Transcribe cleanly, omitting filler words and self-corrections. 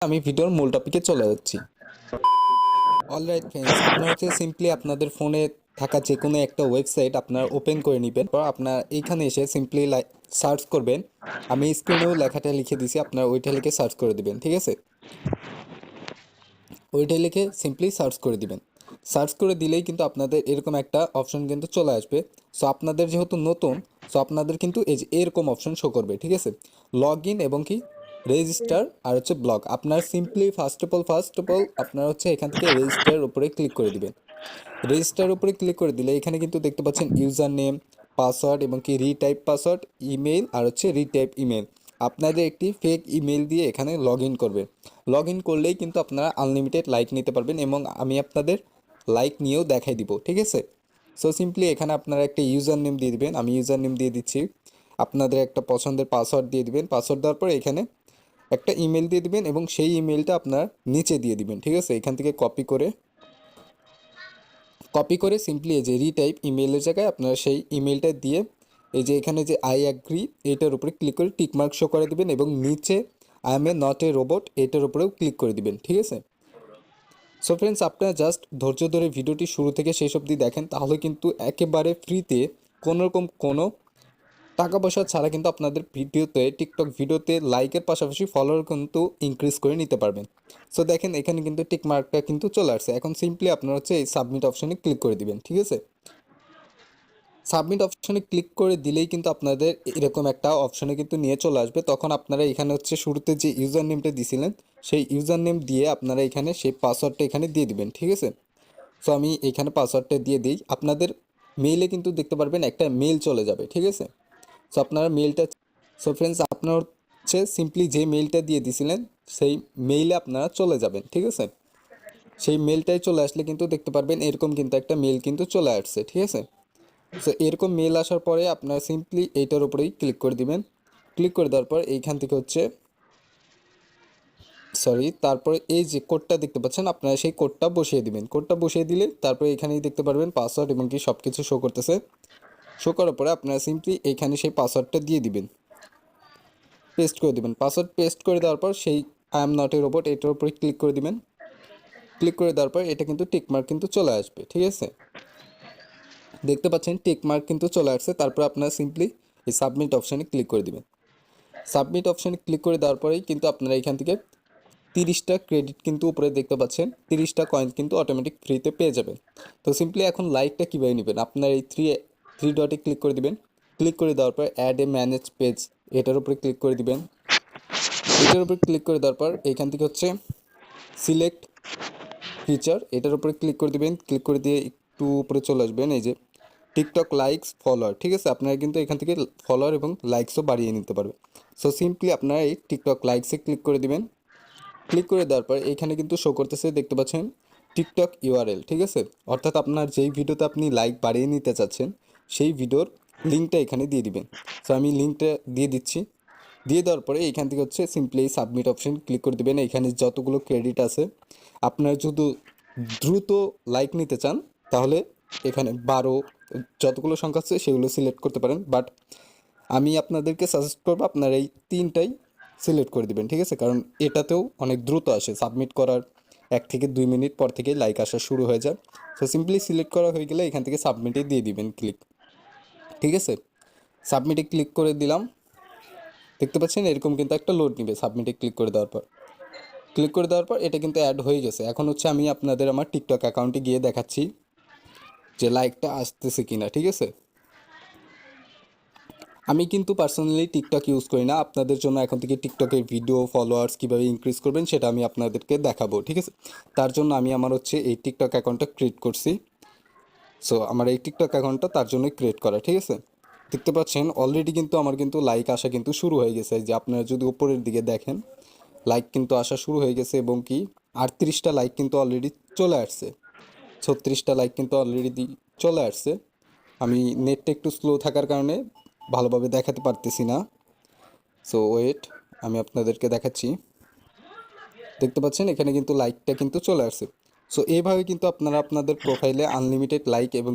আমি ভিডিওর মূল টপিকে চলে যাচ্ছি। অলরাইট ফ্রেন্ডস, আপনারা হচ্ছে সিম্পলি আপনাদের ফোনে থাকা যে কোনো একটা ওয়েবসাইট আপনারা ওপেন করে নেবেন। পর আপনার এইখানে এসে সিম্পলি সার্চ করবেন। আমি স্ক্রিনেও লেখাটা লিখে দিছি, আপনারা ওইটা লিখে সার্চ করে দিবেন, ঠিক আছে? ওইটা লিখে সিম্পলি সার্চ করে দিবেন। সার্চ করে দিলেই কিন্তু আপনাদের এরকম একটা অপশন কিন্তু চলে আসবে। সো আপনাদের যেহেতু নতুন, সো আপনাদের কিন্তু এই যে এরকম অপশন শো করবে, ঠিক আছে? লগ ইন এবং কি রেজিস্টার আর হচ্ছে ব্লগ। আপনার সিম্পলি ফার্স্ট অফ অল আপনারা হচ্ছে এখান থেকে রেজিস্টার উপরে ক্লিক করে দিবেন। রেজিস্টার উপরে ক্লিক করে দিলে এখানে কিন্তু দেখতে পাচ্ছেন ইউজার নেম, পাসওয়ার্ড এবং কি রিটাইপ পাসওয়ার্ড, ইমেল আর হচ্ছে রিটাইপ ইমেল। আপনাদের একটি ফেক ইমেল দিয়ে এখানে লগ ইন করবে। লগ ইন করলেই কিন্তু আপনারা আনলিমিটেড লাইক নিতে পারবেন এবং আমি আপনাদের লাইক নিয়েও দেখাই দিব, ঠিক আছে? সো সিম্পলি এখানে আপনারা একটা ইউজার নেম দিয়ে দিবেন। আমি ইউজার নেম দিয়ে দিচ্ছি। আপনাদের একটা পছন্দের পাসওয়ার্ড দিয়ে দিবেন। পাসওয়ার্ড দেওয়ার পরে এখানে একটা ইমেল দিয়ে দিবেন এবং সেই ইমেলটা আপনার নিচে দিয়ে দিবেন, ঠিক আছে? এখান থেকে কপি করে সিম্পলি এই যে রিটাইপ ইমেলের জায়গায় আপনারা সেই ইমেলটা দিয়ে এই যে এখানে যে আই অ্যাগ্রি এটার উপরে ক্লিক করে টিকমার্ক শো করে দিবেন এবং নিচে I M A not a robot এটার উপরেও ক্লিক করে দিবেন, ঠিক আছে? সো ফ্রেন্ডস, আপনারা জাস্ট ধৈর্য ধরে ভিডিওটি শুরু থেকে শেষ অবধি দেখেন, তাহলে কিন্তু একেবারে ফ্রিতে কোনোরকম কোনো টাকা পয়সা ছাড়া কিন্তু আপনাদের ভিডিওতে টিকটক ভিডিওতে লাইকের পাশাপাশি ফলোয়ার কিন্তু ইনক্রিজ করে নিতে পারবেন। সো দেখেন এখানে কিন্তু টিক মার্কটা কিন্তু চলে আসছে। এখন সিম্পলি আপনারা হচ্ছে এই সাবমিট অপশনে ক্লিক করে দিবেন, ঠিক আছে? সাবমিট অপশনে ক্লিক করে দিলেই কিন্তু আপনাদের এরকম একটা অপশনে কিন্তু নিয়ে চলে আসবে। তখন আপনারা এখানে হচ্ছে শুরুতে যে ইউজার নেমটা দিছিলেন সেই ইউজার নেম দিয়ে আপনারা এখানে সেই পাসওয়ার্ডটা এখানে দিয়ে দিবেন, ঠিক আছে? সো আমি এখানে পাসওয়ার্ডটা দিয়ে দিই। আপনাদের মেইলে কিন্তু দেখতে পারবেন একটা মেইল চলে যাবে, ঠিক আছে? সো আপনারা মেইলটা সো ফ্রেন্ডস, আপনার হচ্ছে সিম্পলি যে মেইলটা দিয়ে দিছিলেন সেই মেইলে আপনারা চলে যাবেন, ঠিক আছে? সেই মেইলটাই চলে আসলে কিন্তু দেখতে পারবেন এরকম কিন্তু একটা মেইল কিন্তু চলে আসছে, ঠিক আছে? সো এরকম মেইল আসার পরে আপনারা সিম্পলি এইটার উপরেই ক্লিক করে দিবেন। ক্লিক করে দেওয়ার পর এইখান থেকে হচ্ছে তারপরে এই যে কোডটা দেখতে পাচ্ছেন আপনারা সেই কোডটা বসিয়ে দিবেন। কোডটা বসিয়ে দিলে তারপরে এখানেই দেখতে পারবেন পাসওয়ার্ড এবং কি সব কিছু শো করতেছে। শো করার পরে আপনারা সিম্পলি এইখানে সেই পাসওয়ার্ডটা দিয়ে দিবেন, পেস্ট করে দিবেন। পাসওয়ার্ড পেস্ট করে দেওয়ার পর সেই I am not a robot এটার উপরে ক্লিক করে দিবেন। ক্লিক করে দেওয়ার পর এটা কিন্তু টিকমার্ক কিন্তু চলে আসবে, ঠিক আছে? দেখতে পাচ্ছেন টিকমার্ক কিন্তু চলে আসছে। তারপর আপনারা সিম্পলি এই সাবমিট অপশানে ক্লিক করে দিবেন। সাবমিট অপশানে ক্লিক করে দেওয়ার পরেই কিন্তু আপনারা এখান থেকে 30টা ক্রেডিট কিন্তু উপরে দেখতে পাচ্ছেন, 30টা কয়েন কিন্তু অটোমেটিক ফ্রিতে পেয়ে যাবেন। তো সিম্পলি এখন লাইকটা কীভাবে নেবেন, আপনার এই থ্রি ডটে ক্লিক করে দিবেন। ক্লিক করে দেওয়ার পর অ্যাড এ ম্যানেজ পেজ এটার উপরে ক্লিক করে দিবেন। এটার উপরে ক্লিক করে দেওয়ার পর এইখান থেকে হচ্ছে সিলেক্ট ফিচার এটার উপরে ক্লিক করে দিবেন। ক্লিক করে দিয়ে একটু উপরে চলে আসবেন, এই যে টিকটক লাইকস ফলোয়ার, ঠিক আছে? আপনারা কিন্তু এখান থেকে ফলোয়ার এবং লাইকসও বাড়িয়ে নিতে পারবেন। সো সিম্পলি আপনারা এই টিকটক লাইকসে ক্লিক করে দিবেন। ক্লিক করে দেওয়ার পর এইখানে কিন্তু শো করতেছে দেখতে পাচ্ছেন টিকটক ইউআরএল, ঠিক আছে? অর্থাৎ আপনার যেই ভিডিওতে আপনি লাইক বাড়িয়ে নিতে চাচ্ছেন সেই ভিডিওর লিঙ্কটা এখানে দিয়ে দিবেন। সো আমি লিঙ্কটা দিয়ে দিচ্ছি। দিয়ে দেওয়ার পরে এইখান থেকে হচ্ছে সিম্পলি সাবমিট অপশন ক্লিক করে দেবেন। এখানে যতগুলো ক্রেডিট আছে আপনারা যদি দ্রুত লাইক নিতে চান তাহলে এখানে 12 যতগুলো সংখ্যা আছে সেগুলো সিলেক্ট করতে পারেন, বাট আমি আপনাদেরকে সাজেস্ট করবো আপনারা এই তিনটাই সিলেক্ট করে দিবেন, ঠিক আছে? কারণ এটাতেও অনেক দ্রুত আসে, সাবমিট করার 1 থেকে 2 মিনিট পর থেকে লাইক আসা শুরু হয়ে যায়। সো সিম্পলি সিলেক্ট করা হয়ে গেলে এখান থেকে সাবমিটে দিয়ে দিবেন ক্লিক, ঠিক আছে? সাবমিটে ক্লিক করে দিলাম। দেখতে পাচ্ছেন এরকম কিন্তু একটা লোড নিবে সাবমিটে ক্লিক করে দেওয়ার পর এটা কিন্তু অ্যাড হয়ে গেছে। এখন হচ্ছে আমি আপনাদের আমার টিকটক অ্যাকাউন্টে গিয়ে দেখাচ্ছি যে লাইকটা আসতেছে কিনা, ঠিক আছে? আমি কিন্তু পার্সোনালি টিকটক ইউজ করি না। আপনাদের জন্য এখন থেকে টিকটকের ভিডিও ফলোয়ার্স কীভাবে ইনক্রিজ করবেন সেটা আমি আপনাদেরকে দেখাবো, ঠিক আছে? তার জন্য আমি আমার হচ্ছে এই টিকটক অ্যাকাউন্টটা ক্রিয়েট করছি। সো আমার এই টিকটক অ্যাকাউন্টটা তার জন্যই ক্রিয়েট করা, ঠিক আছে? দেখতে পাচ্ছেন অলরেডি কিন্তু আমার কিন্তু লাইক আসা কিন্তু শুরু হয়ে গেছে। যে আপনারা যদি উপরের দিকে দেখেন লাইক কিন্তু আসা শুরু হয়ে গেছে এবং কি 38টা লাইক কিন্তু অলরেডি চলে আসছে। 36টা লাইক কিন্তু অলরেডি চলে আসছে। আমি নেটটা একটু স্লো থাকার কারণে ভালোভাবে দেখাতে পারতেছি না। সো ওয়েট, আমি আপনাদেরকে দেখাচ্ছি। দেখতে পাচ্ছেন এখানে কিন্তু লাইকটা কিন্তু চলে আসছে। সো এইভাবে কিন্তু আপনারা আপনাদের প্রোফাইলে আনলিমিটেড লাইক এবং